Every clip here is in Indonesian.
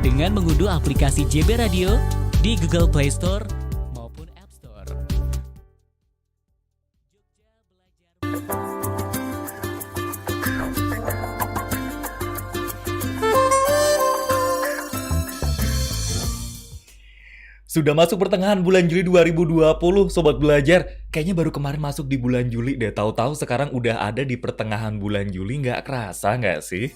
dengan mengunduh aplikasi JB Radio di Google Play Store maupun App Store. Sudah masuk pertengahan bulan Juli 2020, Sobat Belajar. Kayaknya baru kemarin masuk di bulan Juli deh. Tahu-tahu sekarang udah ada di pertengahan bulan Juli, nggak kerasa nggak sih?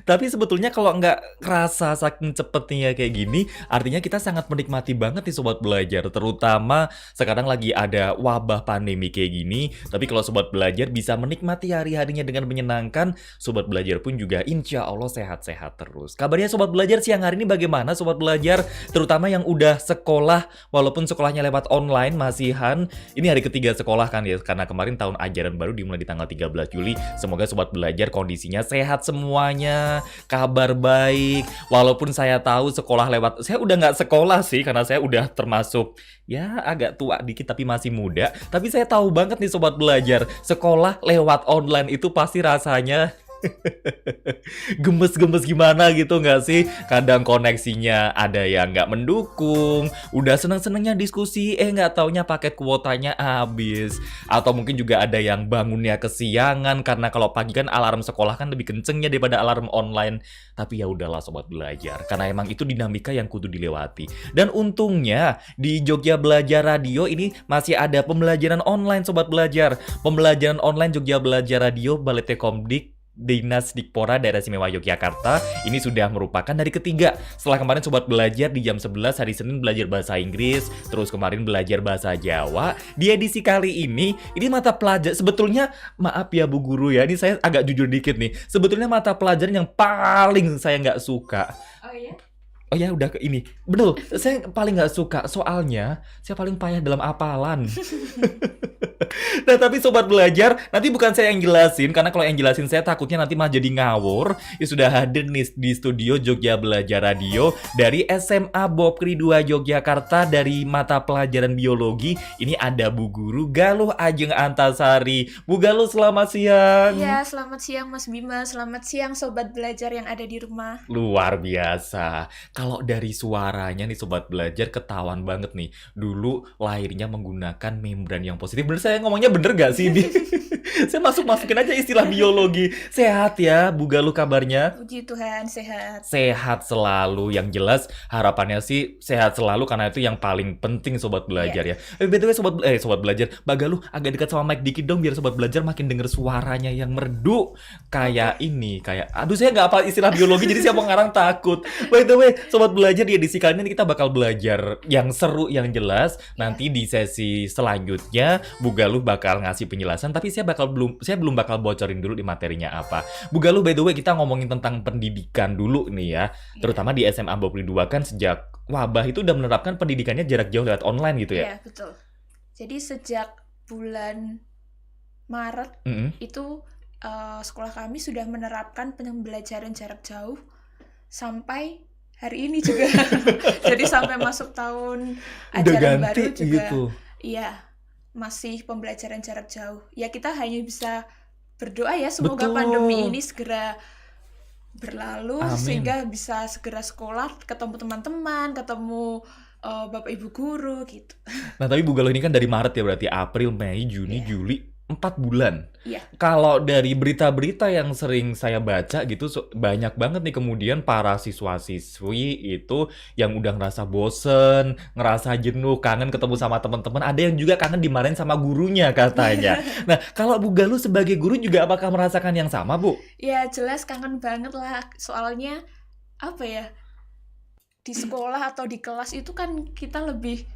Tapi sebetulnya kalau nggak kerasa saking cepetnya kayak gini, artinya kita sangat menikmati banget nih Sobat Belajar. Terutama sekarang lagi ada wabah pandemi kayak gini. Tapi kalau Sobat Belajar bisa menikmati hari-harinya dengan menyenangkan, Sobat Belajar pun juga insya Allah sehat-sehat terus. Kabarnya Sobat Belajar siang hari ini bagaimana Sobat Belajar? Terutama yang udah sekolah, walaupun sekolahnya lewat online masihan. Ini hari ketiga sekolah kan ya, karena kemarin tahun ajaran baru dimulai di tanggal 13 Juli. Semoga Sobat Belajar kondisinya sehat semuanya, kabar baik. Walaupun saya tahu sekolah lewat, saya udah nggak sekolah sih, karena saya udah termasuk ya agak tua dikit tapi masih muda. Tapi saya tahu banget nih Sobat Belajar, sekolah lewat online itu pasti rasanya gemes-gemes gimana gitu nggak sih? Kadang koneksinya ada yang nggak mendukung, udah seneng-senengnya diskusi, nggak taunya paket kuotanya habis. Atau mungkin juga ada yang bangunnya kesiangan, karena kalau pagi kan alarm sekolah kan lebih kencengnya daripada alarm online. Tapi ya udahlah Sobat Belajar, karena emang itu dinamika yang kudu dilewati. Dan untungnya di Jogja Belajar Radio ini masih ada pembelajaran online Sobat Belajar. Pembelajaran online Jogja Belajar Radio Balai Tekomdik Dinas Dikpora Daerah Istimewa Yogyakarta ini sudah merupakan hari ketiga. Setelah kemarin Sobat Belajar di jam 11 hari Senin belajar bahasa Inggris, terus kemarin belajar bahasa Jawa. Di edisi kali ini mata pelajaran, sebetulnya maaf ya Bu Guru ya, ini saya agak jujur dikit nih. Sebetulnya mata pelajaran yang paling saya nggak suka. Oh iya? Oh ya udah ke ini. Betul, saya paling nggak suka soalnya saya paling payah dalam hafalan. Nah tapi Sobat Belajar, nanti bukan saya yang jelasin, karena kalau yang jelasin saya takutnya nanti malah jadi ngawur. Ya sudah hadir nih di studio Jogja Belajar Radio dari SMA Bokri 2 Yogyakarta dari mata pelajaran biologi. Ini ada Bu Guru Galuh Ajeng Antasari. Bu Galuh selamat siang. Iya, selamat siang Mas Bima, selamat siang Sobat Belajar yang ada di rumah. Luar biasa. Kalau dari suaranya nih Sobat Belajar ketahuan banget nih. Dulu lahirnya menggunakan membran yang positif. Bener saya ngomongnya bener gak sih? Saya masukin aja istilah biologi. Sehat ya Bu Galuh kabarnya? Puji Tuhan, sehat. Sehat selalu. Yang jelas harapannya sih sehat selalu, karena itu yang paling penting Sobat Belajar ya. BTW Sobat Belajar, Mbak Galuh agak dekat sama mic dikit dong biar Sobat Belajar makin denger suaranya yang merdu. Kayak ini, kayak aduh saya nggak apa istilah biologi jadi saya mau ngarang takut. By the way, Sobat Belajar di edisi kali ini kita bakal belajar yang seru, yang jelas. Nanti di sesi selanjutnya Bu Galuh bakal ngasih penjelasan, tapi saya belum bakal bocorin dulu di materinya apa. Bu Galuh, by the way kita ngomongin tentang pendidikan dulu nih ya. Terutama di SMA Bokri 2 kan sejak wabah itu udah menerapkan pendidikannya jarak jauh lewat online gitu ya? Iya, betul. Jadi sejak bulan Maret itu sekolah kami sudah menerapkan pembelajaran jarak jauh sampai hari ini juga. Jadi sampai masuk tahun ajaran baru juga. Gitu. Iya, masih pembelajaran jarak jauh. Ya kita hanya bisa berdoa ya semoga pandemi ini segera berlalu. Amin. Sehingga bisa segera sekolah, ketemu teman-teman, ketemu Bapak Ibu guru gitu. Nah tapi Bu Galuh ini kan dari Maret ya, berarti April, Mei, Juni, Juli, 4 bulan. Iya. Kalau dari berita-berita yang sering saya baca gitu, banyak banget nih kemudian para siswa-siswi itu yang udah ngerasa bosen, ngerasa jenuh, kangen ketemu sama teman-teman. Ada yang juga kangen dimarahin sama gurunya katanya. Nah, kalau Bu Galuh sebagai guru juga apakah merasakan yang sama, Bu? Ya, jelas kangen banget lah. Soalnya, apa ya, di sekolah atau di kelas itu kan kita lebih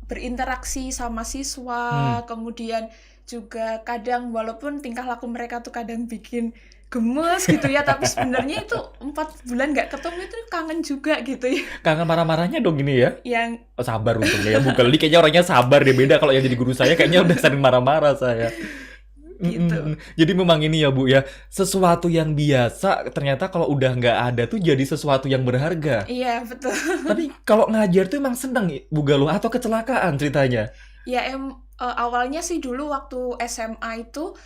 berinteraksi sama siswa, kemudian juga kadang walaupun tingkah laku mereka tuh kadang bikin gemes gitu ya, tapi sebenarnya itu 4 bulan nggak ketemu itu kangen juga gitu ya. Kangen marah-marahnya dong ini ya? Yang sabar untungnya ya Bu Galuh, kayaknya orangnya sabar deh, beda kalau yang jadi guru saya kayaknya udah sering marah-marah saya. Gitu. Jadi memang ini ya Bu ya, sesuatu yang biasa ternyata kalau udah nggak ada tuh jadi sesuatu yang berharga. Iya betul. Tapi kalau ngajar tuh emang seneng Bu Galuh atau kecelakaan ceritanya? Ya awalnya sih dulu waktu SMA itu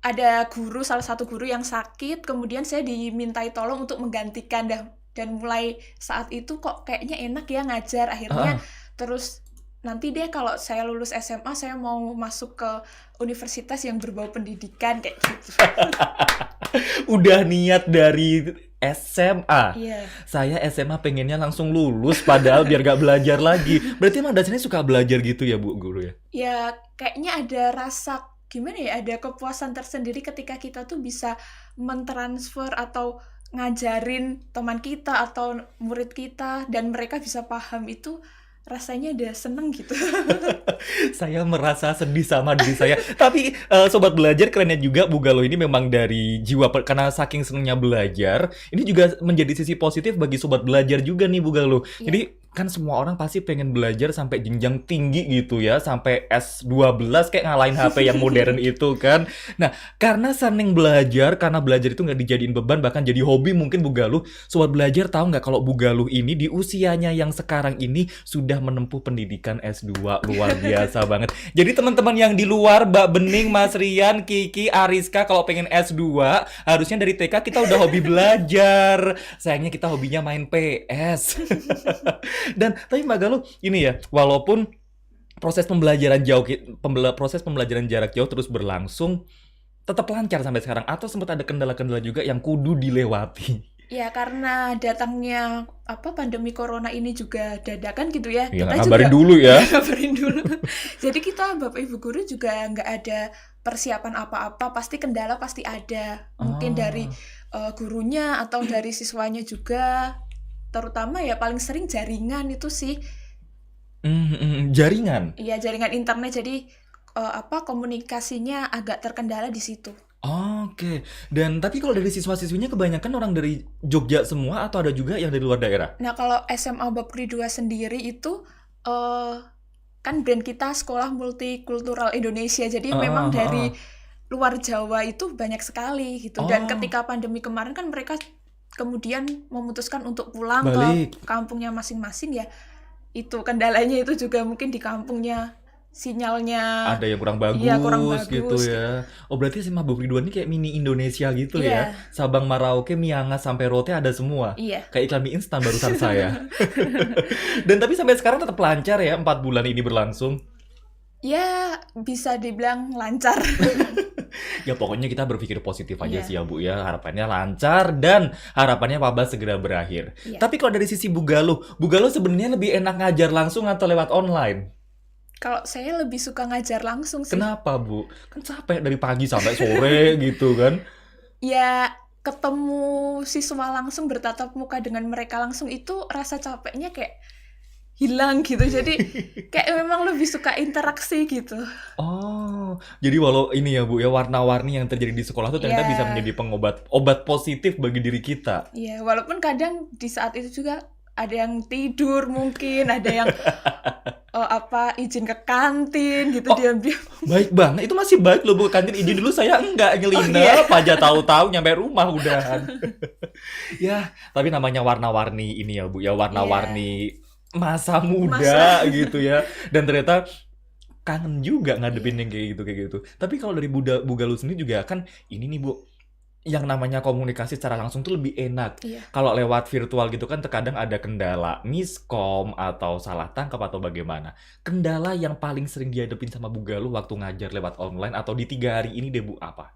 ada salah satu guru yang sakit, kemudian saya dimintai tolong untuk menggantikan Dan mulai saat itu kok kayaknya enak ya ngajar. Akhirnya Heeh. terus nanti deh kalau saya lulus SMA saya mau masuk ke universitas yang berbau pendidikan kayak gitu. Udah niat dari SMA. Iya. Saya SMA pengennya langsung lulus padahal biar gak belajar lagi. Berarti emang dasarnya suka belajar gitu ya Bu Guru ya? Ya kayaknya ada rasa gimana ya, ada kepuasan tersendiri ketika kita tuh bisa mentransfer atau ngajarin teman kita atau murid kita dan mereka bisa paham, itu rasanya udah seneng gitu. Saya merasa sedih sama diri saya. Tapi sobat belajar, kerennya juga Bu Galuh ini memang dari jiwa karena saking senangnya belajar, ini juga menjadi sisi positif bagi sobat belajar juga nih Bu Galuh. Iya. Jadi kan semua orang pasti pengen belajar sampai jenjang tinggi gitu ya, sampai S12 kayak ngalahin HP yang modern itu kan. Nah, karena seneng belajar, karena belajar itu nggak dijadiin beban, bahkan jadi hobi mungkin Bu Galuh. Sobat belajar tahu nggak kalau Bu Galuh ini di usianya yang sekarang ini sudah menempuh pendidikan S2, luar biasa banget. Jadi teman-teman yang di luar, Mbak Bening, Mas Rian, Kiki, Ariska, kalau pengen S2, harusnya dari TK kita udah hobi belajar. Sayangnya kita hobinya main PS. Dan tapi Mbak Galuh ini ya, walaupun proses pembelajaran jarak jauh terus berlangsung, tetap lancar sampai sekarang atau sempat ada kendala-kendala juga yang kudu dilewati? Ya karena datangnya pandemi corona ini juga dadakan gitu ya. Ya, Kita ngabarin juga dulu ya. ngabarin dulu. Jadi kita Bapak Ibu guru juga nggak ada persiapan apa-apa. Pasti kendala pasti ada. Mungkin dari gurunya atau dari siswanya juga. Terutama ya paling sering jaringan itu sih. Jaringan. Iya, jaringan internet. Jadi komunikasinya agak terkendala di situ. Oke. Dan tapi kalau dari siswa-siswinya kebanyakan orang dari Jogja semua atau ada juga yang dari luar daerah? Nah, kalau SMA Bakri 2 sendiri itu kan brand kita Sekolah Multikultural Indonesia. Jadi memang dari luar Jawa itu banyak sekali gitu. Dan ketika pandemi kemarin kan mereka kemudian memutuskan untuk pulang Balik. ke kampungnya masing-masing ya. Itu kendalanya itu juga mungkin di kampungnya sinyalnya Ada yang kurang bagus, iya, kurang bagus gitu ya. Oh berarti SMA Bakri 2 ini kayak mini Indonesia gitu Iya. ya. Sabang, Merauke, Miangas, sampai Rote ada semua. Iya. Kayak iklan mie instan barusan saya. Dan tapi sampai sekarang tetap lancar ya 4 bulan ini berlangsung. Ya, bisa dibilang lancar. Ya pokoknya kita berpikir positif aja Iya. sih ya Bu ya. Harapannya lancar dan harapannya wabah segera berakhir. Iya. Tapi kalau dari sisi Bu Galuh sebenarnya lebih enak ngajar langsung atau lewat online? Kalau saya lebih suka ngajar langsung sih. Kenapa Bu? Kan capek dari pagi sampai sore gitu kan. Ya, ketemu siswa langsung, bertatap muka dengan mereka langsung, itu rasa capeknya kayak hilang gitu. Jadi kayak memang lebih suka interaksi gitu. Oh, jadi walau ini ya Bu ya, warna-warni yang terjadi di sekolah tuh ternyata Iya. bisa menjadi obat positif bagi diri kita. Ya, walaupun kadang di saat itu juga ada yang tidur mungkin, ada yang izin ke kantin gitu, diam-diam. Baik banget, itu masih baik loh Bu, kantin izin dulu, saya enggak nyelinap aja tahu-tahu nyampe rumah udahan. Ya, tapi namanya warna-warni ini ya Bu ya, warna-warni masa muda gitu ya. Dan ternyata kangen juga ngadepin yang kayak gitu. Tapi kalau dari Bu Galuh sendiri juga kan ini nih Bu, yang namanya komunikasi secara langsung tuh lebih enak. Iya. Kalau lewat virtual gitu kan terkadang ada kendala miskom atau salah tangkap atau bagaimana. Kendala yang paling sering dihadapin sama Bu Galuh waktu ngajar lewat online atau di 3 hari ini deh Bu, apa?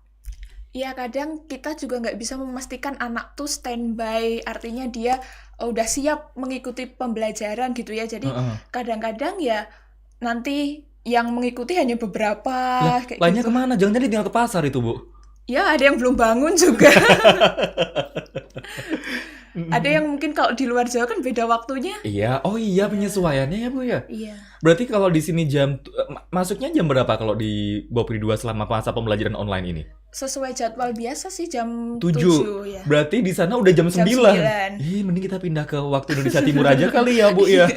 Ya, kadang kita juga nggak bisa memastikan anak tuh standby, artinya dia udah siap mengikuti pembelajaran gitu ya. Jadi kadang-kadang ya nanti yang mengikuti hanya beberapa kayak Lainnya gitu. kemana? Jangan-jangan dia tinggal ke pasar itu Bu. Ya, ada yang belum bangun juga. Ada yang mungkin kalau di luar Jawa kan beda waktunya. Iya, oh iya penyesuaiannya ya Bu ya. Iya. Berarti kalau di sini masuknya jam berapa kalau di Bakri 2 selama masa pembelajaran online ini? Sesuai jadwal biasa sih jam 7. 7 ya. Berarti di sana udah jam 9. Jam 9. Ih, mending kita pindah ke waktu Indonesia Timur aja kali ya, Bu ya.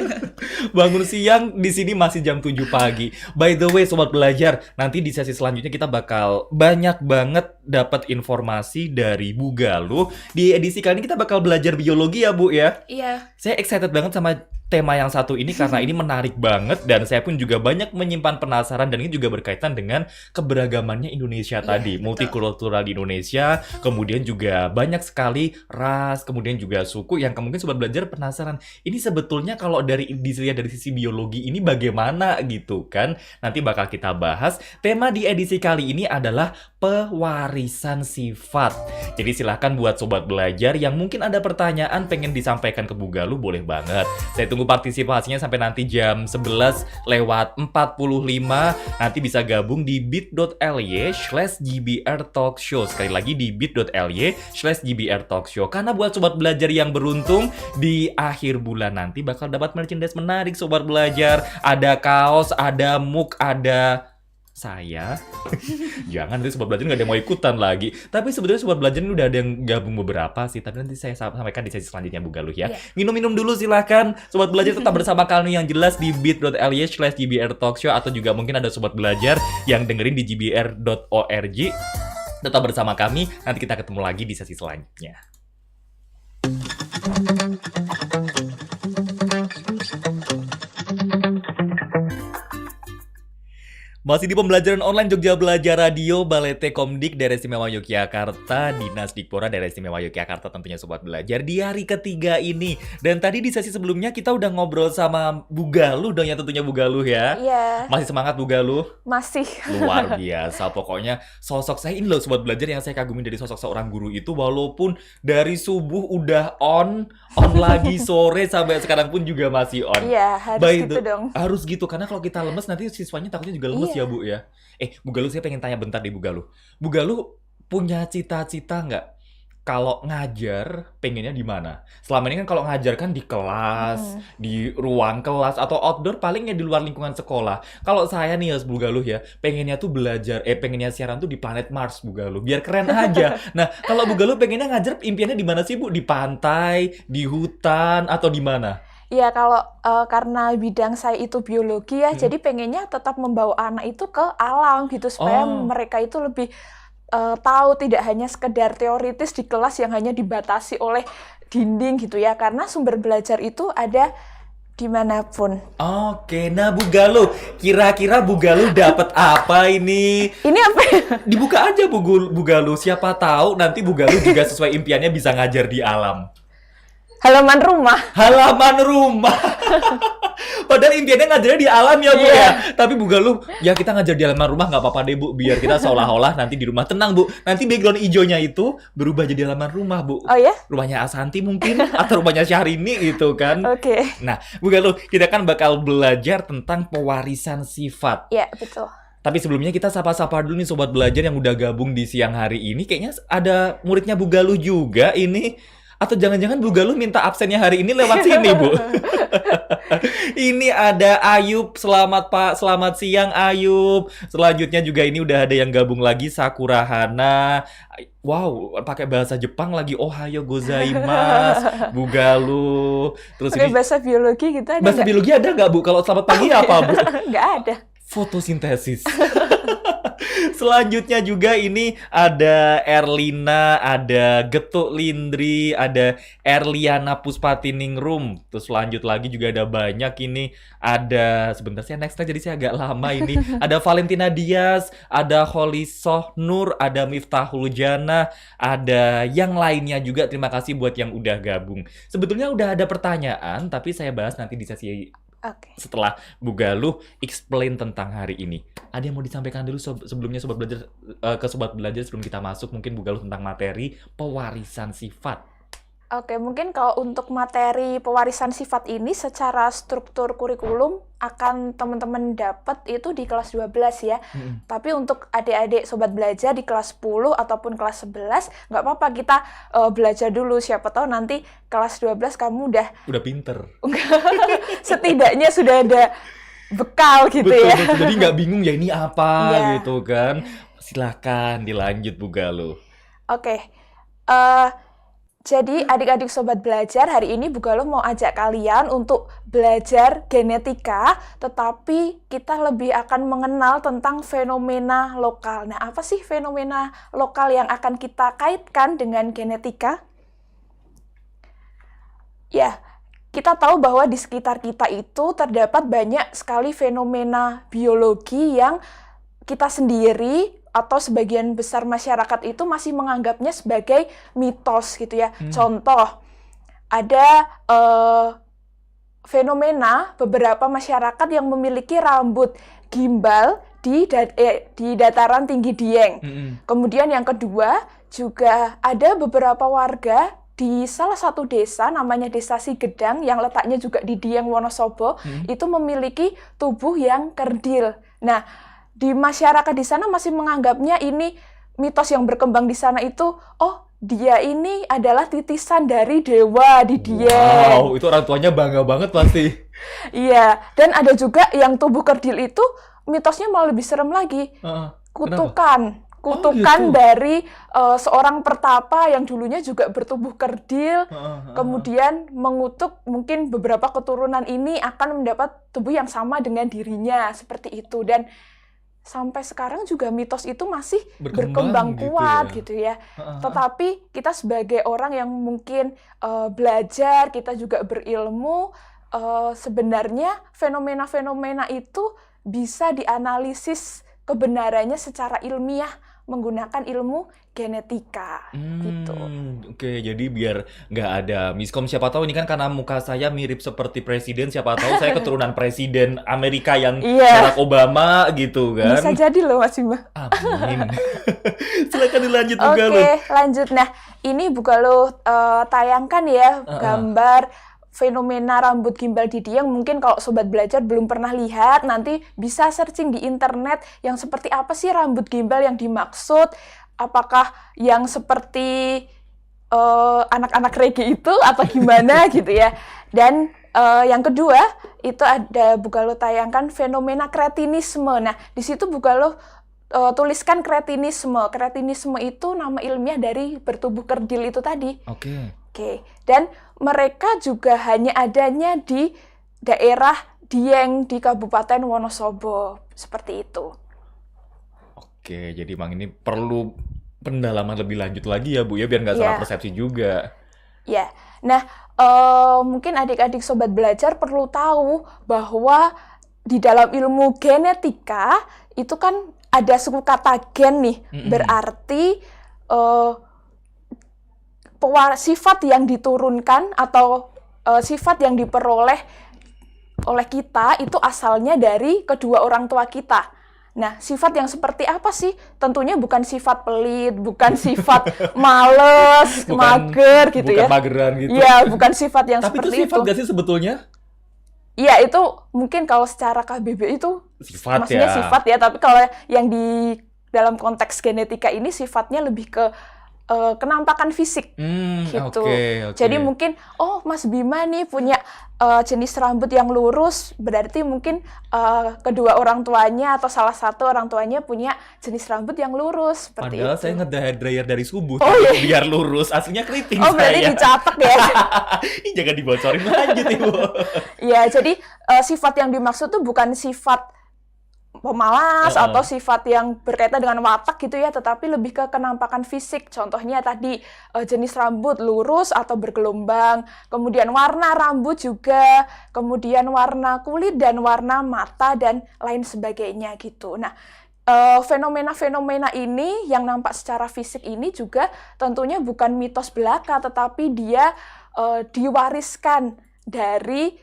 Bangun siang, di sini masih jam 7 pagi. By the way, sobat belajar, nanti di sesi selanjutnya kita bakal banyak banget dapat informasi dari Bu Galuh. Di edisi kali ini kita bakal belajar biologi ya, Bu ya. Iya. Saya excited banget sama tema yang satu ini karena ini menarik banget dan saya pun juga banyak menyimpan penasaran dan ini juga berkaitan dengan keberagamannya Indonesia tadi, betul. multikultural di Indonesia, kemudian juga banyak sekali ras, kemudian juga suku yang mungkin sobat belajar penasaran, ini sebetulnya kalau dilihat dari sisi biologi ini bagaimana gitu kan? Nanti bakal kita bahas. Tema di edisi kali ini adalah pewarisan sifat. Jadi silahkan buat sobat belajar yang mungkin ada pertanyaan pengen disampaikan ke Bu Galuh, boleh banget. Saya tunggu partisipasinya sampai nanti jam 11:45. Nanti bisa gabung di bit.ly/GBR Talkshow. Sekali lagi di bit.ly/GBR Talkshow. Karena buat sobat belajar yang beruntung, di akhir bulan nanti bakal dapat merchandise menarik sobat belajar. Ada kaos, ada mug, ada saya. Jangan nanti sobat belajar nggak ada yang mau ikutan lagi. Tapi sebetulnya sobat belajar ini udah ada yang gabung beberapa sih. Tapi nanti saya sampaikan di sesi selanjutnya Bu Galuh ya. Minum-minum dulu silahkan. Sobat belajar tetap bersama kami yang jelas di bit.ly/GBR Talkshow. Atau juga mungkin ada sobat belajar yang dengerin di gbr.org. Tetap bersama kami. Nanti kita ketemu lagi di sesi selanjutnya. Masih di pembelajaran online Jogja Belajar Radio, Balai Komdik Daerah Istimewa Yogyakarta, Dinas Dikpora Daerah Istimewa Yogyakarta tentunya sobat belajar di hari ketiga ini. Dan tadi di sesi sebelumnya kita udah ngobrol sama Bu Galuh dong ya, tentunya Bu Galuh ya. Iya. Masih semangat Bu Galuh? Masih. Luar biasa, pokoknya sosok saya ini loh sobat belajar yang saya kagumi dari sosok seorang guru itu, walaupun dari subuh udah on lagi, sore sampai sekarang pun juga masih on. Iya, harus gitu dong. Harus gitu, karena kalau kita lemes nanti siswanya takutnya juga lemes ya Bu ya. Bu Galuh, saya pengen tanya bentar deh Bu Galuh. Bu Galuh punya cita-cita nggak? Kalau ngajar, pengennya di mana? Selama ini kan kalau ngajar kan di kelas, di ruang kelas, atau outdoor palingnya di luar lingkungan sekolah. Kalau saya nih Bu Galuh ya, pengennya tuh pengennya siaran tuh di planet Mars Bu Galuh, biar keren aja. Nah, kalau Bu Galuh pengennya ngajar, impiannya di mana sih Bu? Di pantai, di hutan, atau di mana? Ya kalau karena bidang saya itu biologi ya, jadi pengennya tetap membawa anak itu ke alam gitu supaya mereka itu lebih tahu, tidak hanya sekedar teoritis di kelas yang hanya dibatasi oleh dinding gitu ya, karena sumber belajar itu ada dimanapun. Oke, nah Bu Galuh, kira-kira Bu Galuh dapat apa ini? Ini apa ya? Dibuka aja Bu Galuh, siapa tahu nanti Bu Galuh juga sesuai impiannya bisa ngajar di alam. Halaman rumah. Halaman rumah. Padahal impiannya ngajarnya di alam ya Bu ya. Tapi Bu Galuh, ya kita ngajar di halaman rumah nggak apa-apa deh Bu. Biar kita seolah-olah nanti di rumah. Tenang Bu, nanti background hijaunya itu berubah jadi halaman rumah Bu. Oh ya? Rumahnya Asanti mungkin, atau rumahnya Syahrini gitu kan. Oke. Nah Bu Galuh, kita kan bakal belajar tentang pewarisan sifat. Ya, betul. Tapi sebelumnya kita sapa-sapa dulu nih sobat belajar yang udah gabung di siang hari ini. Kayaknya ada muridnya Bu Galuh juga ini. Atau jangan-jangan Bu Galuh minta absennya hari ini lewat sini, Bu. Ini ada Ayub, selamat Pak, selamat siang Ayub. Selanjutnya juga ini udah ada yang gabung lagi, Sakura Hana. Wow, pakai bahasa Jepang lagi. Ohayo gozaimasu, Bu Galuh. Terus Pakai ini bahasa biologi gitu ada bahasa nggak? biologi ada nggak Bu? Kalau selamat pagi apa Bu? Nggak ada. Fotosintesis. Selanjutnya juga ini ada Erlina, ada Getuk Lindri, ada Erliana Puspatiningrum. Terus lanjut lagi juga ada banyak ini. Ada, sebentar saya next jadi saya agak lama ini. Ada Valentina Diaz, ada Holisoh Nur, ada Miftahul Jana, ada yang lainnya juga. Terima kasih buat yang udah gabung. Sebetulnya udah ada pertanyaan, tapi saya bahas nanti di sesi setelah Bu Galuh explain tentang hari ini. Ada yang mau disampaikan dulu sebelumnya sobat belajar, ke sobat belajar sebelum kita masuk mungkin Bu Galuh tentang materi pewarisan sifat. Oke, mungkin kalau untuk materi pewarisan sifat ini secara struktur kurikulum akan teman-teman dapat itu di kelas 12 ya. Tapi untuk adik-adik sobat belajar di kelas 10 ataupun kelas 11, nggak apa-apa kita belajar dulu. Siapa tahu nanti kelas 12 kamu udah pinter. Setidaknya sudah ada bekal gitu betul, ya. Betul, jadi nggak bingung ya ini apa gitu kan. Silahkan dilanjut Bu Galuh. Oke. Jadi adik-adik sobat belajar, hari ini Bu Galuh mau ajak kalian untuk belajar genetika, tetapi kita lebih akan mengenal tentang fenomena lokal. Nah, apa sih fenomena lokal yang akan kita kaitkan dengan genetika? Ya, kita tahu bahwa di sekitar kita itu terdapat banyak sekali fenomena biologi yang kita sendiri atau sebagian besar masyarakat itu masih menganggapnya sebagai mitos gitu ya. Contoh, ada fenomena beberapa masyarakat yang memiliki rambut gimbal di dataran tinggi Dieng. Kemudian yang kedua, juga ada beberapa warga di salah satu desa, namanya Desa Sigedang, yang letaknya juga di Dieng, Wonosobo, itu memiliki tubuh yang kerdil. Nah, di masyarakat di sana masih menganggapnya ini mitos yang berkembang di sana itu, oh, dia ini adalah titisan dari dewa di Dieng. Wow, itu orang tuanya bangga banget pasti. Iya, dan ada juga yang tubuh kerdil itu, mitosnya malah lebih serem lagi. Kutukan. Kutukan gitu? dari seorang pertapa yang dulunya juga bertubuh kerdil, kemudian mengutuk mungkin beberapa keturunan ini akan mendapat tubuh yang sama dengan dirinya, seperti itu. Dan sampai sekarang juga mitos itu masih berkembang kuat gitu ya. Tetapi kita sebagai orang yang mungkin belajar, kita juga berilmu, sebenarnya fenomena-fenomena itu bisa dianalisis kebenarannya secara ilmiah menggunakan ilmu genetika gitu. Oke, jadi biar nggak ada miskom. Siapa tahu ini kan karena muka saya mirip seperti presiden, siapa tahu saya keturunan presiden Amerika yang Barack Obama gitu kan. Bisa jadi loh Mas Bima. Amin. Silakan dilanjut juga lo. Oke, lanjut. Nah, ini buka lo tayangkan ya gambar fenomena rambut gimbal di Dieng. Mungkin kalau sobat belajar belum pernah lihat, nanti bisa searching di internet yang seperti apa sih rambut gimbal yang dimaksud. Apakah yang seperti anak-anak reggae itu atau gimana gitu ya. Dan yang kedua, itu ada buka lo tayangkan fenomena kretinisme. Nah, di situ buka lo tuliskan kretinisme. Kretinisme itu nama ilmiah dari bertubuh kerdil itu tadi. Oke. Dan mereka juga hanya adanya di daerah Dieng di Kabupaten Wonosobo. Seperti itu. Oke, jadi Mang ini perlu pendalaman lebih lanjut lagi ya Bu ya, biar nggak salah persepsi juga. Ya, nah mungkin adik-adik sobat belajar perlu tahu bahwa di dalam ilmu genetika itu kan ada suku kata gen nih, berarti sifat yang diturunkan atau sifat yang diperoleh oleh kita itu asalnya dari kedua orang tua kita. Nah, sifat yang seperti apa sih? Tentunya bukan sifat pelit, bukan sifat males, mager gitu ya. Bukan mageran gitu. Iya, bukan sifat yang Tapi seperti itu sifat gak sih sebetulnya? Iya, itu mungkin kalau secara KBBI itu sifat maksudnya ya. sifat ya, tapi kalau yang di dalam konteks genetika ini sifatnya lebih ke kenampakan fisik gitu. Okay. Jadi mungkin, oh Mas Bima nih punya jenis rambut yang lurus, berarti mungkin kedua orang tuanya atau salah satu orang tuanya punya jenis rambut yang lurus seperti Padahal itu. saya nge-hair dryer dari subuh, iya. biar lurus. Aslinya keriting Oh, berarti saya. dicatak ya. Jangan dibocorin, lanjut Ibu. Ya, jadi sifat yang dimaksud tuh bukan sifat pemalas atau sifat yang berkaitan dengan watak gitu ya, tetapi lebih ke kenampakan fisik. Contohnya tadi jenis rambut lurus atau bergelombang, kemudian warna rambut juga, kemudian warna kulit dan warna mata dan lain sebagainya gitu. Nah, fenomena-fenomena ini yang nampak secara fisik ini juga tentunya bukan mitos belaka, tetapi dia diwariskan dari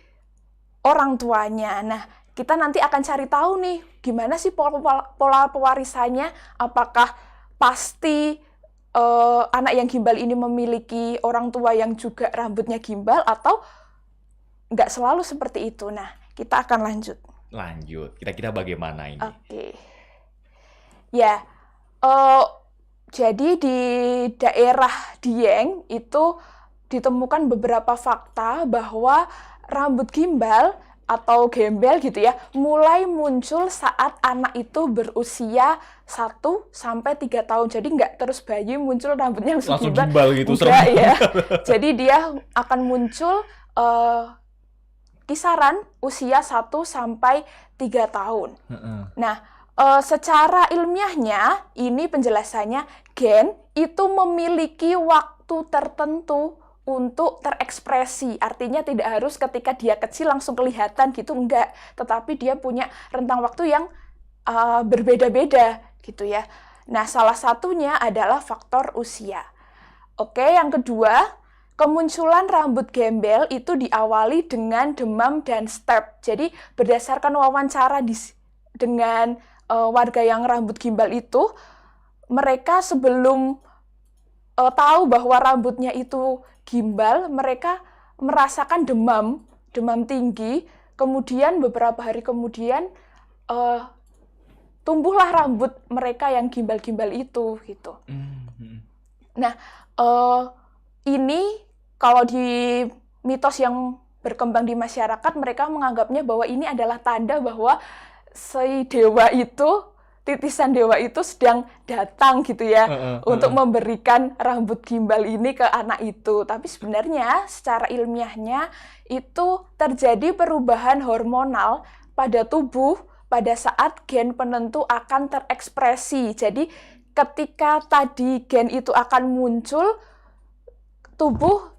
orang tuanya. Nah, kita nanti akan cari tahu nih, gimana sih pola pewarisannya, apakah pasti anak yang gimbal ini memiliki orang tua yang juga rambutnya gimbal, atau nggak selalu seperti itu. Nah, kita akan lanjut. Kira-kira bagaimana ini? Oke. Ya, jadi di daerah Dieng itu ditemukan beberapa fakta bahwa rambut gimbal atau gembel gitu ya, mulai muncul saat anak itu berusia 1-3 tahun. Jadi nggak terus bayi muncul rambutnya langsung gimbal gitu. Enggak ya. Jadi dia akan muncul kisaran usia 1-3 tahun. Nah, secara ilmiahnya, ini penjelasannya, gen itu memiliki waktu tertentu untuk terekspresi. Artinya tidak harus ketika dia kecil langsung kelihatan gitu, enggak. Tetapi dia punya rentang waktu yang berbeda-beda gitu ya. Nah, salah satunya adalah faktor usia. Oke, yang kedua, kemunculan rambut gembel itu diawali dengan demam dan step. Jadi, berdasarkan wawancara dengan warga yang rambut gimbal itu, mereka sebelum tahu bahwa rambutnya itu gimbal, mereka merasakan demam tinggi, kemudian beberapa hari kemudian tumbuhlah rambut mereka yang gimbal-gimbal itu gitu. Nah, ini kalau di mitos yang berkembang di masyarakat, mereka menganggapnya bahwa ini adalah tanda bahwa si dewa itu, titisan dewa itu sedang datang gitu ya, untuk memberikan rambut gimbal ini ke anak itu. Tapi sebenarnya secara ilmiahnya itu terjadi perubahan hormonal pada tubuh pada saat gen penentu akan terekspresi. Jadi ketika tadi gen itu akan muncul, tubuh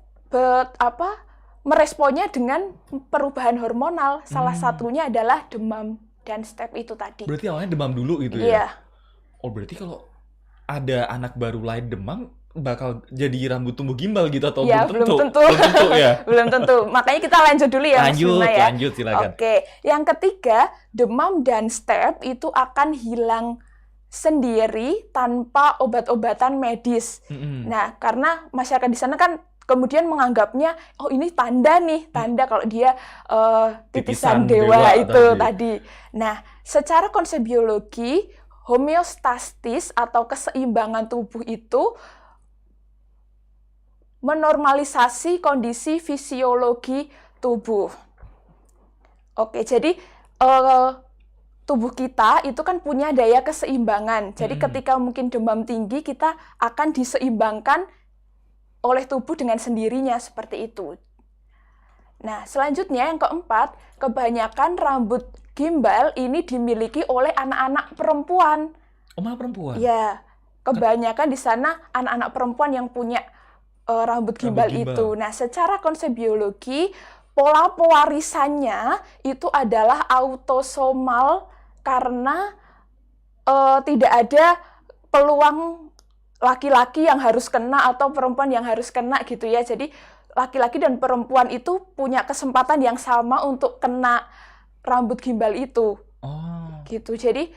meresponnya dengan perubahan hormonal. Salah satunya adalah demam dan step itu tadi. Berarti awalnya demam dulu gitu ya? Iya. Oh, berarti kalau ada anak baru lahir demam, bakal jadi rambut tumbuh gimbal gitu atau Ya, belum tentu? belum tentu. Belum tentu ya? Belum tentu. Makanya kita lanjut dulu ya, Mas Bima ya. Lanjut, silakan. Oke. Yang ketiga, demam dan step itu akan hilang sendiri tanpa obat-obatan medis. Nah, karena masyarakat di sana kan kemudian menganggapnya, oh ini tanda kalau dia titisan dewa itu tadi. Nah, secara konsep biologi, homeostasis atau keseimbangan tubuh itu menormalisasi kondisi fisiologi tubuh. Oke, jadi tubuh kita itu kan punya daya keseimbangan. Jadi ketika mungkin demam tinggi, kita akan diseimbangkan oleh tubuh dengan sendirinya seperti itu. Nah, selanjutnya yang keempat, kebanyakan rambut gimbal ini dimiliki oleh anak-anak perempuan. Oh, malah perempuan? Ya, kebanyakan di sana anak-anak perempuan yang punya rambut gimbal itu. Nah, secara konsep biologi, pola pewarisannya itu adalah autosomal karena tidak ada peluang laki-laki yang harus kena atau perempuan yang harus kena gitu ya. Jadi laki-laki dan perempuan itu punya kesempatan yang sama untuk kena rambut gimbal itu. Oh. Gitu. Jadi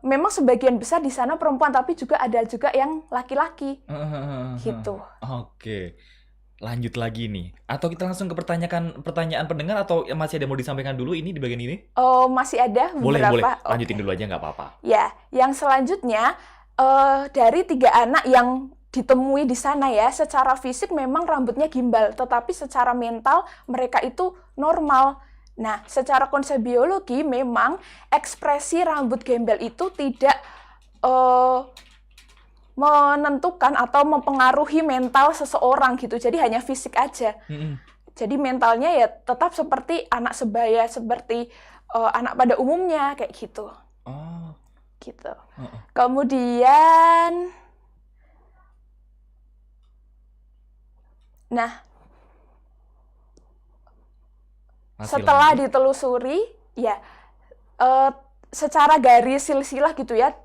memang sebagian besar di sana perempuan, tapi juga ada juga yang laki-laki. Gitu. Oke. Lanjut lagi nih. Atau kita langsung ke pertanyaan pendengar atau masih ada mau disampaikan dulu ini di bagian ini? Oh, masih ada beberapa. Boleh. Lanjutin dulu aja nggak apa-apa. Ya, yang selanjutnya dari 3 anak yang ditemui di sana ya, secara fisik memang rambutnya gimbal, tetapi secara mental mereka itu normal. Nah, secara konsep biologi memang ekspresi rambut gembel itu tidak menentukan atau mempengaruhi mental seseorang gitu. Jadi hanya fisik aja. Jadi mentalnya ya tetap seperti anak sebaya, seperti anak pada umumnya kayak gitu. Oh. Gitu. Kemudian, nah, setelah ditelusuri, ya secara garis silsilah gitu ya,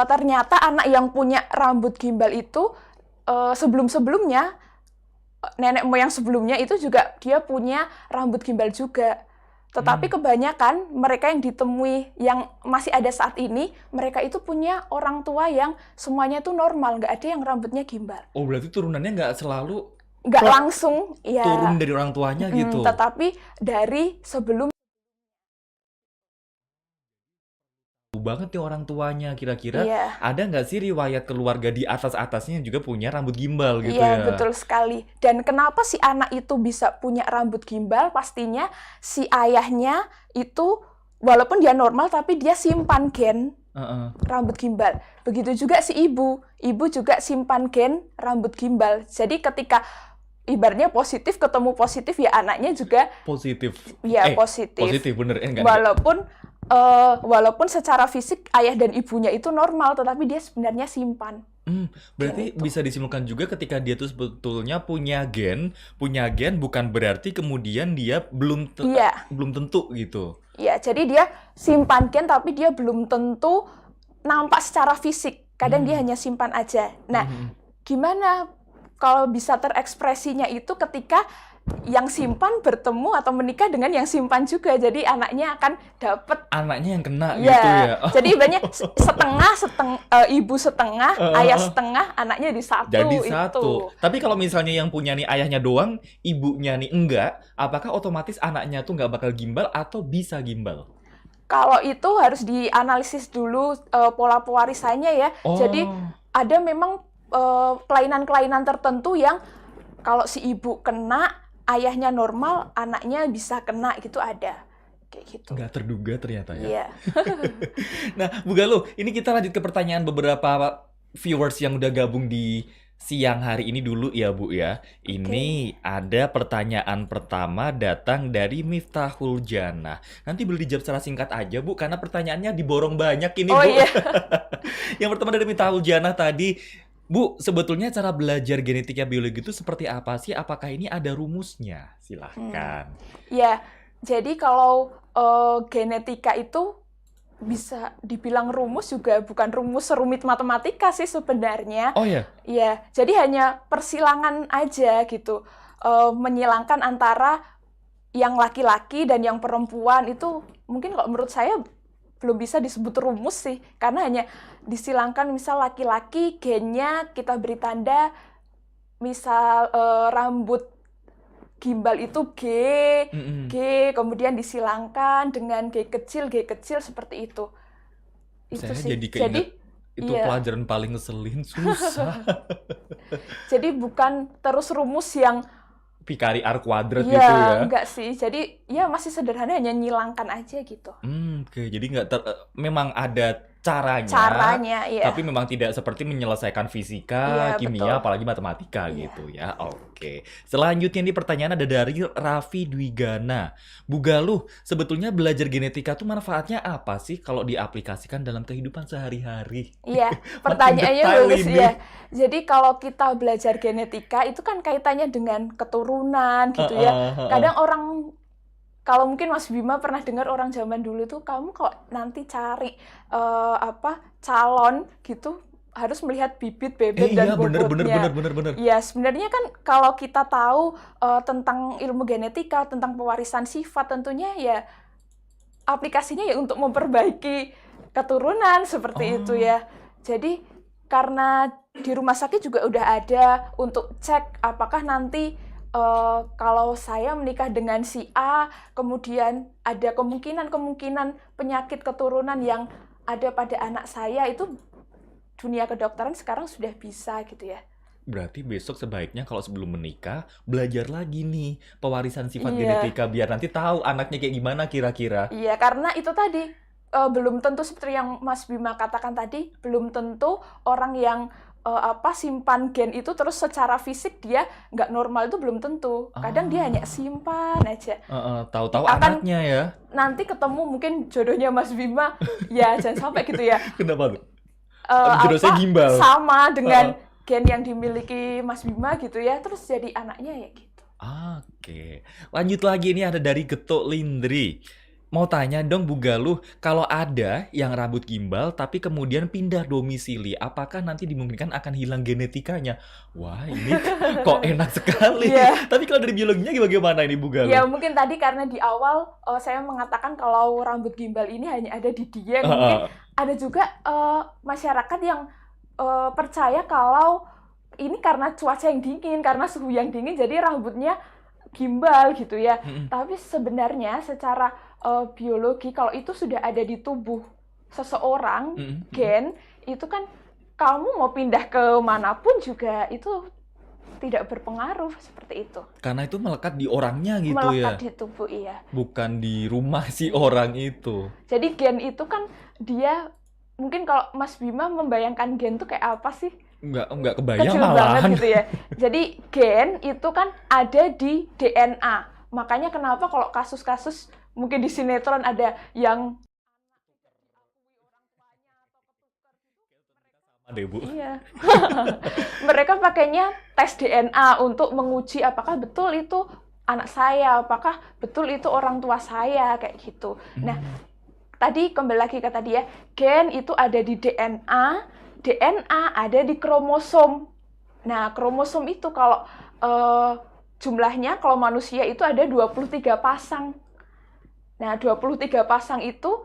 ternyata anak yang punya rambut gimbal itu sebelum-sebelumnya, nenek moyang sebelumnya itu juga dia punya rambut gimbal juga. Tetapi kebanyakan mereka yang ditemui yang masih ada saat ini, mereka itu punya orang tua yang semuanya itu normal, nggak ada yang rambutnya gimbal. Oh, berarti turunannya nggak selalu nggak langsung ya turun dari orang tuanya gitu. Tetapi dari sebelum banget nih orang tuanya. Kira-kira ada nggak sih riwayat keluarga di atas-atasnya yang juga punya rambut gimbal gitu ya? Iya, betul sekali. Dan kenapa si anak itu bisa punya rambut gimbal? Pastinya si ayahnya itu walaupun dia normal tapi dia simpan gen rambut gimbal. Begitu juga si ibu. Ibu juga simpan gen rambut gimbal. Jadi ketika ibaratnya positif ketemu positif ya anaknya juga positif. Ya, positif. Positif bener. Walaupun secara fisik ayah dan ibunya itu normal, tetapi dia sebenarnya simpan. Berarti Gen itu. bisa disimpulkan juga ketika dia tuh sebetulnya punya gen bukan berarti kemudian dia Iya, belum tentu gitu. iya. Jadi dia simpan gen tapi dia belum tentu nampak secara fisik. Kadang dia Hmm. hanya simpan aja. Nah, Mhm. gimana kalau bisa terekspresinya itu ketika yang simpan bertemu atau menikah dengan yang simpan juga. Jadi anaknya akan dapat. Anaknya yang kena gitu Ya, ya. jadi ibaratnya ibu setengah, ayah Heeh. setengah, anaknya di Jadi satu itu. satu. Tapi kalau misalnya yang punya nih ayahnya doang, ibunya nih enggak, apakah otomatis anaknya tuh nggak bakal gimbal atau bisa gimbal? Kalau itu harus dianalisis dulu pola pewarisannya ya. Jadi Oh, ada memang kelainan-kelainan tertentu yang kalau si ibu kena, ayahnya normal, anaknya bisa kena gitu ada. Kayak gitu. nggak terduga ternyata ya. Iya. Nah, Bu Galuh, ini kita lanjut ke pertanyaan beberapa viewers yang udah gabung di siang hari ini dulu ya, Bu ya. Ini ada pertanyaan pertama datang dari Miftahul Jannah. Nanti boleh dijawab secara singkat aja, Bu, karena pertanyaannya diborong banyak ini, Oh Bu. iya. Yang pertama dari Miftahul Jannah tadi, Bu, sebetulnya cara belajar genetika biologi itu seperti apa sih? Apakah ini ada rumusnya? Silahkan. Ya, jadi kalau genetika itu bisa dibilang rumus juga bukan rumus serumit matematika sih sebenarnya. Oh ya, Ya, jadi hanya persilangan aja gitu. Menyilangkan antara yang laki-laki dan yang perempuan itu mungkin kalau menurut saya belum bisa disebut rumus sih. Karena hanya disilangkan misal laki-laki gennya kita beri tanda misal rambut gimbal itu G, mm-mm. kemudian disilangkan dengan G kecil seperti itu. Itu Saya sih. jadi Jadi, keinget itu iya. pelajaran paling ngeselin, susah. Jadi bukan terus rumus yang Picari R kuadrat gitu ya ya. enggak sih. Jadi ya masih sederhana hanya nyilangkan aja gitu. Oke, jadi nggak memang ada caranya, Caranya ya. tapi memang tidak seperti menyelesaikan fisika, Iya, kimia, betul. apalagi matematika Iya. gitu ya. Oke. Selanjutnya nih pertanyaan ada dari Raffi Dwigana. Bu Galuh, sebetulnya belajar genetika tuh manfaatnya apa sih kalau diaplikasikan dalam kehidupan sehari-hari? Iya, Makin pertanyaannya detail bagus ini. ya. Jadi kalau kita belajar genetika itu kan kaitannya dengan keturunan gitu ya. Heeh, heeh. Kadang orang, kalau mungkin Mas Bima pernah dengar orang zaman dulu tuh, kamu kok nanti cari calon gitu harus melihat bibit, bebek dan Iya, bener bobotnya. bener. Ya, sebenarnya kan kalau kita tahu tentang ilmu genetika, tentang pewarisan sifat, tentunya ya aplikasinya ya untuk memperbaiki keturunan seperti itu Oh. ya. Jadi karena di rumah sakit juga udah ada untuk cek apakah nanti kalau saya menikah dengan si A, kemudian ada kemungkinan penyakit keturunan yang ada pada anak saya, itu dunia kedokteran sekarang sudah bisa gitu ya. Berarti besok sebaiknya kalau sebelum menikah belajar lagi nih pewarisan sifat Iya. genetika biar nanti tahu anaknya kayak gimana kira-kira. Iya, karena itu tadi belum tentu seperti yang Mas Bima katakan tadi, belum tentu orang yang simpan gen itu terus secara fisik dia nggak normal, itu belum tentu. Kadang dia hanya simpan aja. Tahu-tahu Akan anaknya ya. nanti ketemu mungkin jodohnya Mas Bima, ya jangan sampai gitu ya. Kenapa tuh? Eh, Jodoh saya apa, gimbal. sama dengan gen yang dimiliki Mas Bima gitu ya, terus jadi anaknya ya gitu. Oke. Lanjut lagi ini ada dari Getuk Lindri. Mau tanya dong Bu Galuh, kalau ada yang rambut gimbal tapi kemudian pindah domisili, apakah nanti dimungkinkan akan hilang genetikanya? Wah, ini kok enak sekali. Iya. Tapi kalau dari biologinya bagaimana ini Bu Galuh? Ya mungkin tadi karena di awal saya mengatakan kalau rambut gimbal ini hanya ada di Dieng, mungkin ada juga masyarakat yang percaya kalau ini karena cuaca yang dingin, karena suhu yang dingin, jadi rambutnya gimbal gitu ya. Tapi sebenarnya secara biologi, kalau itu sudah ada di tubuh seseorang, gen, itu kan kamu mau pindah ke manapun juga itu tidak berpengaruh seperti itu. Karena itu melekat di orangnya gitu Melekat ya. di tubuh, iya. Bukan di rumah si orang itu. Jadi gen itu kan dia, mungkin kalau Mas Bima membayangkan gen itu kayak apa sih? Nggak kebayang Kecil banget malahan. gitu ya. Jadi gen itu kan ada di DNA. Makanya kenapa kalau kasus-kasus mungkin di sinetron ada yang deh, Bu. Iya. Mereka pakainya tes DNA untuk menguji apakah betul itu anak saya, apakah betul itu orang tua saya, kayak gitu. Nah, tadi kembali lagi ke tadi ya, gen itu ada di DNA, DNA ada di kromosom. Nah, kromosom itu kalau jumlahnya kalau manusia itu ada 23 pasang. Nah, 23 pasang itu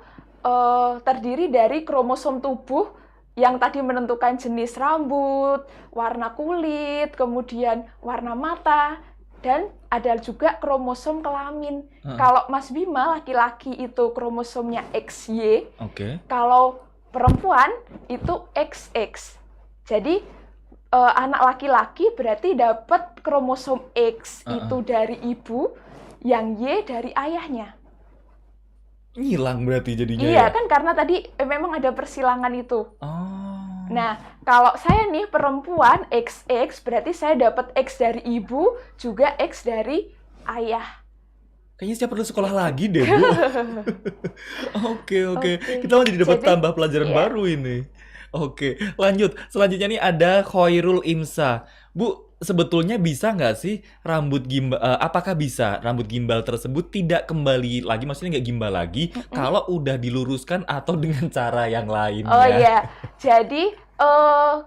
terdiri dari kromosom tubuh yang tadi menentukan jenis rambut, warna kulit, kemudian warna mata, dan ada juga kromosom kelamin. Kalau Mas Bima laki-laki itu kromosomnya XY, Oke. kalau perempuan itu XX. Jadi anak laki-laki berarti dapat kromosom X itu dari ibu, yang Y dari ayahnya. Ngilang berarti jadinya Iya ya? kan karena tadi memang ada persilangan itu. Oh. Nah, kalau saya nih perempuan XX, berarti saya dapat X dari ibu, juga X dari ayah. Kayaknya saya perlu sekolah lagi deh, Bu. Oke. Oke. Kita jadi dapat Jadi, tambah pelajaran iya. baru ini. Oke, lanjut. Selanjutnya nih ada Khairul Imsa. Bu, sebetulnya bisa nggak sih apakah bisa rambut gimbal tersebut tidak kembali lagi, maksudnya nggak gimbal lagi, kalau udah diluruskan atau dengan cara yang lainnya? Oh iya, jadi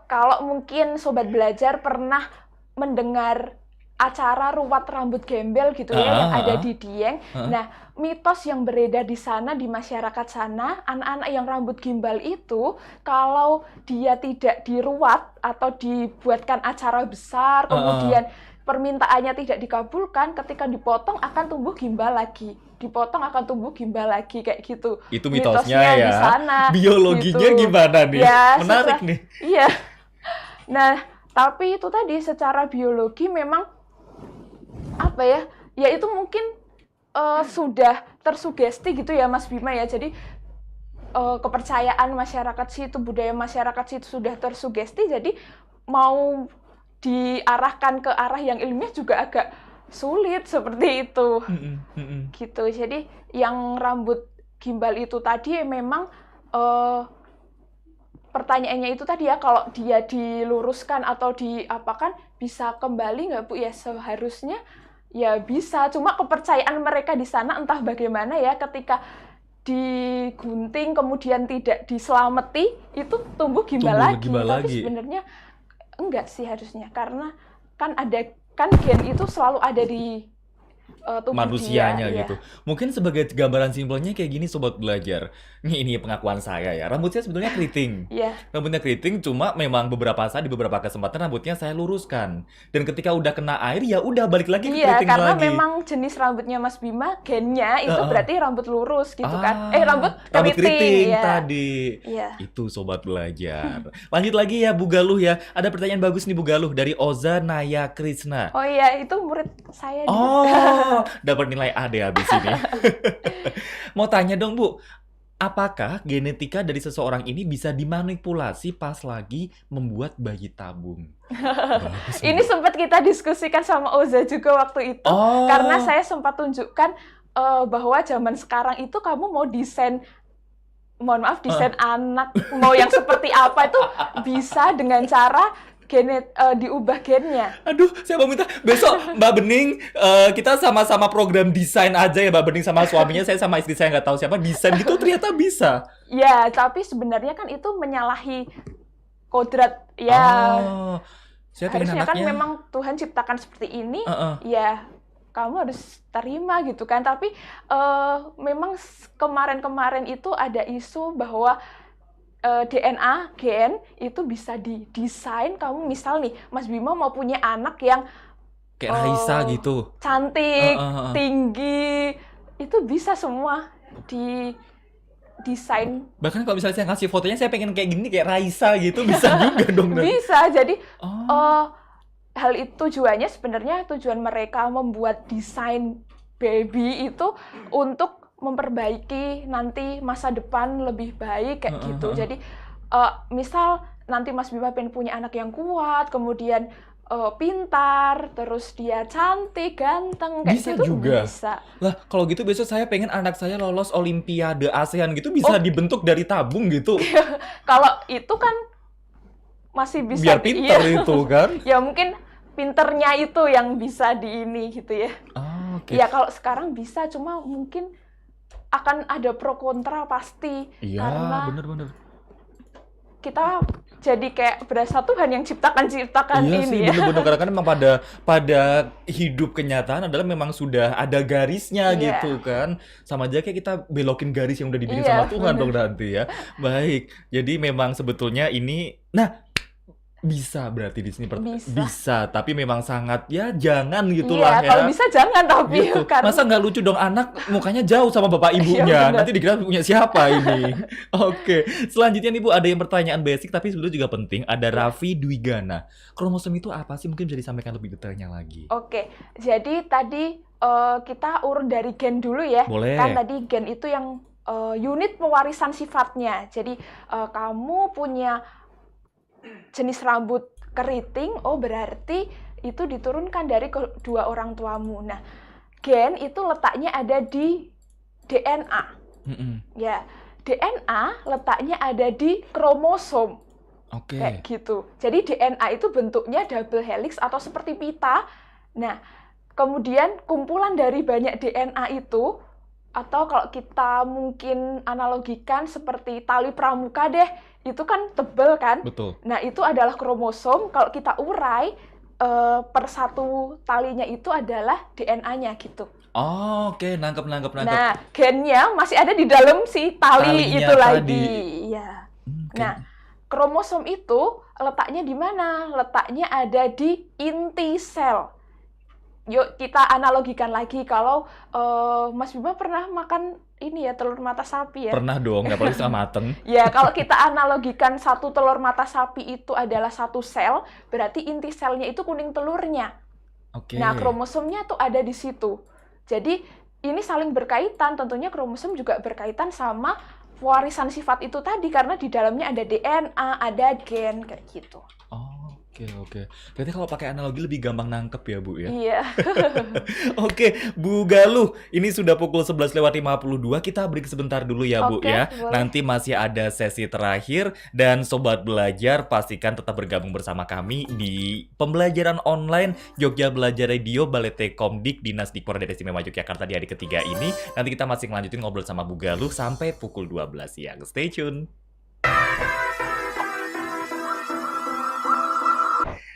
kalau mungkin Sobat Belajar pernah mendengar acara ruwat rambut gembel gitu ya, yang ada di Dieng. Nah, mitos yang beredar di sana, di masyarakat sana, anak-anak yang rambut gimbal itu, kalau dia tidak diruat atau dibuatkan acara besar, kemudian permintaannya tidak dikabulkan, ketika dipotong akan tumbuh gimbal lagi. Dipotong akan tumbuh gimbal lagi, kayak gitu. Itu mitosnya ya. Di sana. Biologinya gitu. gimana nih? Ya, Menarik nih. Iya. Nah, tapi itu tadi secara biologi memang apa ya? Ya itu mungkin sudah tersugesti gitu ya Mas Bima ya. Jadi kepercayaan masyarakat situ, budaya masyarakat situ sudah tersugesti, jadi mau diarahkan ke arah yang ilmiah juga agak sulit seperti itu. Gitu. Jadi yang rambut gimbal itu tadi memang pertanyaannya itu tadi ya, kalau dia diluruskan atau diapakan bisa kembali nggak Bu? Ya seharusnya ya bisa, cuma kepercayaan mereka di sana entah bagaimana ya, ketika digunting kemudian tidak diselamati itu tumbuh gimbal lagi. Tapi sebenarnya enggak sih harusnya, karena kan gen itu selalu ada di tubuh manusianya dia, gitu. Mungkin sebagai gambaran simpelnya kayak gini Sobat Belajar. Ini pengakuan saya ya. Rambutnya sebetulnya keriting. Iya. Rambutnya keriting, cuma memang beberapa saat di beberapa kesempatan rambutnya saya luruskan. Dan ketika udah kena air ya udah balik lagi ke Iya, keriting karena lagi. memang jenis rambutnya Mas Bima, gennya itu berarti rambut lurus gitu kan. Rambut keriting ya. tadi. Iya. Itu Sobat Belajar. Lanjut lagi ya Bu Galuh ya. Ada pertanyaan bagus nih Bu Galuh dari Oza Naya Krishna. Oh iya, itu murid saya. Oh, dapat nilai A deh habis ini. Mau tanya dong Bu, apakah genetika dari seseorang ini bisa dimanipulasi pas lagi membuat bayi tabung? Bagus, Bu. Ini sempat kita diskusikan sama Oza juga waktu itu, karena saya sempat tunjukkan bahwa zaman sekarang itu kamu mau desain, mohon maaf, desain anak mau yang seperti apa itu bisa dengan cara diubah gennya. Aduh, saya mau minta besok Mbak Bening, kita sama-sama program desain aja ya Mbak Bening sama suaminya, saya sama istri saya nggak tahu siapa, desain gitu ternyata bisa. Ya, tapi sebenarnya kan itu menyalahi kodrat ya. Saya pengen harusnya kan anaknya. memang Tuhan ciptakan seperti ini, ya kamu harus terima gitu kan. Tapi memang kemarin-kemarin itu ada isu bahwa DNA, gen, itu bisa didesain. Kamu misal nih, Mas Bima mau punya anak yang kayak Raisa gitu, cantik, tinggi, itu bisa semua didesain. Bahkan kalau misalnya saya ngasih fotonya, saya pengen kayak gini, kayak Raisa gitu, bisa juga dong. Bisa, jadi hal itu tujuannya sebenarnya, tujuan mereka membuat desain baby itu untuk memperbaiki nanti masa depan lebih baik kayak gitu. Jadi misal nanti Mas Bima pengen punya anak yang kuat, kemudian pintar, terus dia cantik, ganteng, kayak bisa gitu juga. Bisa. Lah, kalau gitu besok saya pengen anak saya lolos Olimpiade ASEAN gitu, bisa dibentuk dari tabung gitu. Kalau itu kan masih bisa Biar pinter itu kan. ya mungkin pinternya itu yang bisa di ini gitu ya. Oh, oke. Ya kalau sekarang bisa, cuma mungkin akan ada pro kontra pasti. Iya, Karena bener-bener. kita jadi kayak berasa Tuhan yang ciptakan Iya ini sih, ya. bener-bener. Karena kan memang pada hidup kenyataan adalah memang sudah ada garisnya Iya. gitu kan. Sama aja kayak kita belokin garis yang udah dibikin Iya, sama Tuhan bener. dong nanti ya. Baik, jadi memang sebetulnya ini, nah bisa berarti di sini Bisa. tapi memang sangat ya jangan gitulah Iya, ya. kalau bisa jangan tapi Gitu. karena Masa nggak lucu dong anak mukanya jauh sama bapak ibunya. Iya, bener. Nanti dikira punya siapa ini. Oke. Selanjutnya nih Bu, ada yang pertanyaan basic tapi sebetulnya juga penting. Ada Raffi Dwigana. Kromosom itu apa sih? Mungkin bisa disampaikan lebih detailnya lagi. Oke, jadi tadi kita urut dari gen dulu ya. Boleh. Kan tadi gen itu yang unit pewarisan sifatnya. Jadi kamu punya jenis rambut keriting, oh berarti itu diturunkan dari kedua orang tuamu. Nah, gen itu letaknya ada di DNA. Mm-mm. Ya, DNA letaknya ada di kromosom. Oke. Kayak gitu. Jadi DNA itu bentuknya double helix atau seperti pita. Nah, kemudian kumpulan dari banyak DNA itu, atau kalau kita mungkin analogikan seperti tali pramuka deh, itu kan tebel kan? Betul. Nah, itu adalah kromosom. Kalau kita urai, per satu talinya itu adalah DNA-nya gitu. Oh, oke, nangkep. Nah, gennya masih ada di dalam si tali Talinya itu tadi. lagi. Ya. Oke. Nah, kromosom itu letaknya di mana? Letaknya ada di inti sel. Yuk kita analogikan lagi, kalau Mas Bima pernah makan ini ya, telur mata sapi ya? Pernah dong, nggak apalagi setengah mateng. Ya, kalau kita analogikan satu telur mata sapi itu adalah satu sel, berarti inti selnya itu kuning telurnya. Oke. Nah, kromosomnya tuh ada di situ. Jadi, ini saling berkaitan. Tentunya kromosom juga berkaitan sama warisan sifat itu tadi, karena di dalamnya ada DNA, ada gen, kayak gitu. Oh, oke. Berarti kalau pakai analogi lebih gampang nangkep ya, Bu ya? Iya. Oke, Bu Galuh, ini sudah pukul 11:52, kita break sebentar dulu ya, Bu Oke, ya. boleh. Nanti masih ada sesi terakhir, dan Sobat Belajar pastikan tetap bergabung bersama kami di pembelajaran online Jogja Belajar Radio Balai Tekomdik Dinas Dikpor Daerah Istimewa Yogyakarta di hari ketiga ini. Nanti kita masih ngelanjutin ngobrol sama Bu Galuh sampai pukul 12 siang. Stay tune.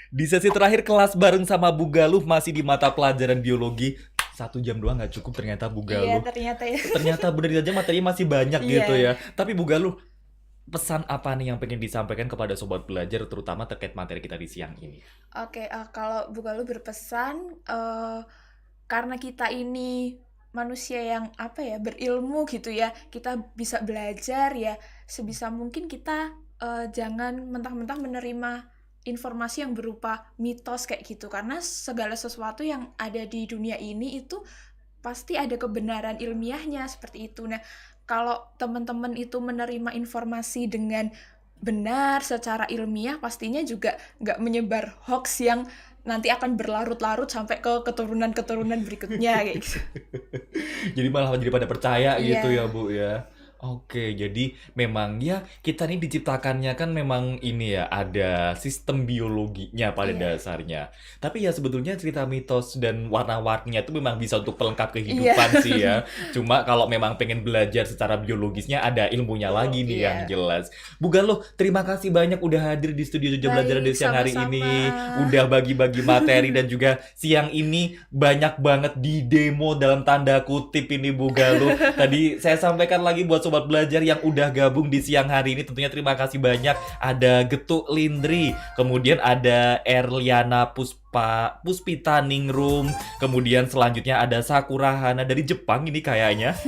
Di sesi terakhir kelas bareng sama Bu Galuh masih di mata pelajaran biologi. 1 jam doang nggak cukup ternyata Bu Iya, Galuh. ternyata ya. Ternyata bener aja materinya masih banyak Iya. gitu ya. Tapi Bu Galuh, pesan apa nih yang pengen disampaikan kepada Sobat Belajar terutama terkait materi kita di siang ini? Oke, kalau Bu Galuh berpesan, karena kita ini manusia yang berilmu gitu ya, kita bisa belajar ya, sebisa mungkin kita jangan mentah-mentah menerima informasi yang berupa mitos kayak gitu, karena segala sesuatu yang ada di dunia ini itu pasti ada kebenaran ilmiahnya seperti itu. Nah, kalau teman-teman itu menerima informasi dengan benar secara ilmiah, pastinya juga nggak menyebar hoax yang nanti akan berlarut-larut sampai ke keturunan-keturunan berikutnya kayak gitu. Jadi malah jadi pada percaya gitu Iya. ya Bu ya. Oke, jadi memang ya kita nih diciptakannya kan memang ini ya ada sistem biologinya pada Iya. dasarnya. Tapi ya sebetulnya cerita mitos dan warna-warninya itu memang bisa untuk pelengkap kehidupan Iya. sih ya. Cuma kalau memang pengen belajar secara biologisnya ada ilmunya lagi nih Iya. yang jelas. Bu Galuh, terima kasih banyak udah hadir di studio Jogja Belajar Baik, di siang hari sama-sama. ini. Udah bagi-bagi materi dan juga siang ini banyak banget di demo dalam tanda kutip ini Bu Galuh. Tadi saya sampaikan lagi buat Sobat Belajar yang udah gabung di siang hari ini, tentunya terima kasih banyak. Ada Getuk Lindri, kemudian ada Erliana Puspita Ningrum, kemudian selanjutnya ada Sakura Hana dari Jepang ini kayaknya.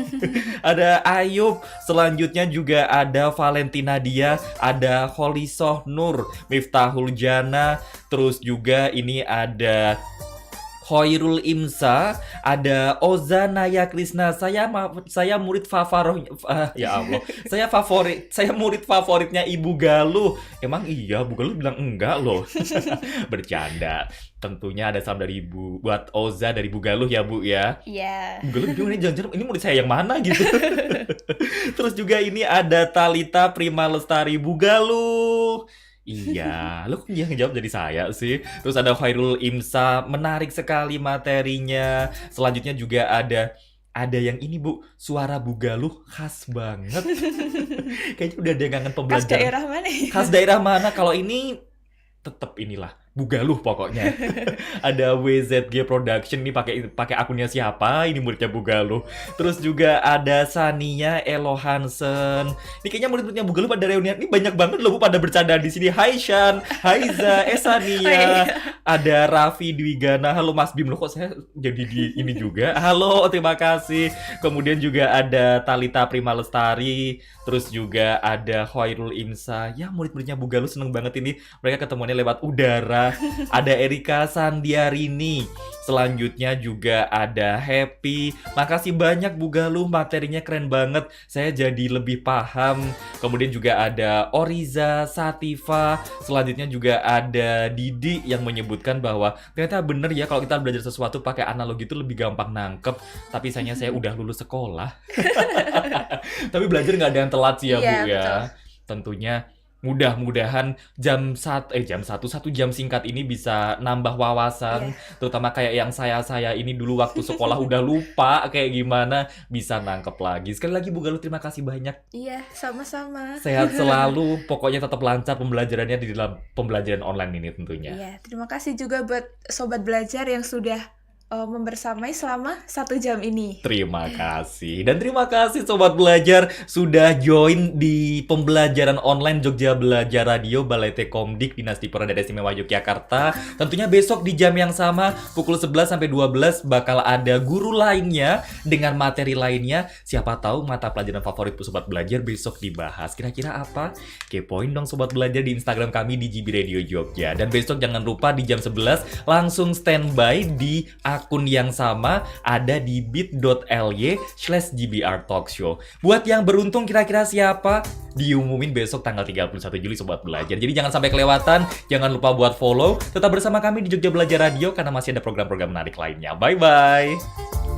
Ada Ayub, selanjutnya juga ada Valentina Dia, ada Holisoh Nur, Miftahul Jana, terus juga ini ada Khairul Imsa, ada Oza Naya Krisna. Saya murid ya Allah. Saya murid favoritnya Ibu Galuh. Emang iya, Bu Galuh bilang enggak loh. Bercanda. Tentunya ada salam dari Ibu buat Oza dari Bu Galuh ya, Bu ya. Iya. Bu Galuh bingung nih, jangan-jangan ini murid saya yang mana gitu. Terus juga ini ada Talita Prima Lestari Bu Galuh. Iya, lu kok yang jawab jadi saya sih? Terus ada Khairul Imsa, menarik sekali materinya. Selanjutnya juga ada yang ini Bu, suara Bugaluh khas banget. Kayaknya udah ada yang kangen Khas pembelajaran. daerah mana ya? Khas daerah mana? Kalau ini tetap inilah Bugaluh pokoknya. Ada WZG Production nih pakai akunnya siapa? Ini muridnya Bugaluh. Terus juga ada Sania Elo Hansen. Ini kayaknya murid-muridnya Bugaluh pada reunian. Ini banyak banget loh Bu pada bercanda di sini. Hai Shan, Haiza, Sania. Oh, iya. Ada Raffi Dwigana. Halo Mas Bim, loh kok saya jadi di ini juga. Halo, terima kasih. Kemudian juga ada Talita Prima Lestari. Terus juga ada Khairul Imsa. Ya, murid-muridnya Bugaluh seneng banget ini. Mereka ketemuannya lewat udara. Ada Erika Sandiarini. Selanjutnya juga ada Happy. Makasih banyak Bugaluh, materinya keren banget. Saya jadi lebih paham. Kemudian juga ada Oriza Sativa. Selanjutnya juga ada Didi yang menyebutkan bahwa ternyata bener ya kalau kita belajar sesuatu pakai analogi itu lebih gampang nangkep. Tapi sayangnya saya udah lulus sekolah. Tapi belajar nggak ada yang telat sih ya Iya, Bu ya. betul. Tentunya mudah-mudahan jam 1 satu jam singkat ini bisa nambah wawasan, terutama kayak yang saya ini dulu waktu sekolah udah lupa kayak gimana, bisa nangkep lagi. Sekali lagi Bu Galuh, terima kasih banyak. Iya, sama-sama. Sehat selalu, pokoknya tetap lancar pembelajarannya di dalam pembelajaran online ini tentunya. Iya, terima kasih juga buat sobat belajar yang sudah membersamai selama 1 jam ini. Terima kasih. Dan terima kasih Sobat Belajar sudah join di pembelajaran online Jogja Belajar Radio Balai Tekomdik Dinasti Peran Daerah Istimewa Yogyakarta. Tentunya besok di jam yang sama pukul 11 sampai 12 bakal ada guru lainnya dengan materi lainnya. Siapa tahu mata pelajaran favorit Sobat Belajar besok dibahas. Kira-kira apa? Kepoin dong Sobat Belajar di Instagram kami di GB Radio Jogja. Dan besok jangan lupa di jam 11 langsung standby di akun yang sama, ada di bit.ly/GBR Talkshow. Buat yang beruntung kira-kira siapa? Diumumin besok tanggal 31 Juli Sobat Belajar. Jadi jangan sampai kelewatan, jangan lupa buat follow. Tetap bersama kami di Jogja Belajar Radio karena masih ada program-program menarik lainnya. Bye-bye!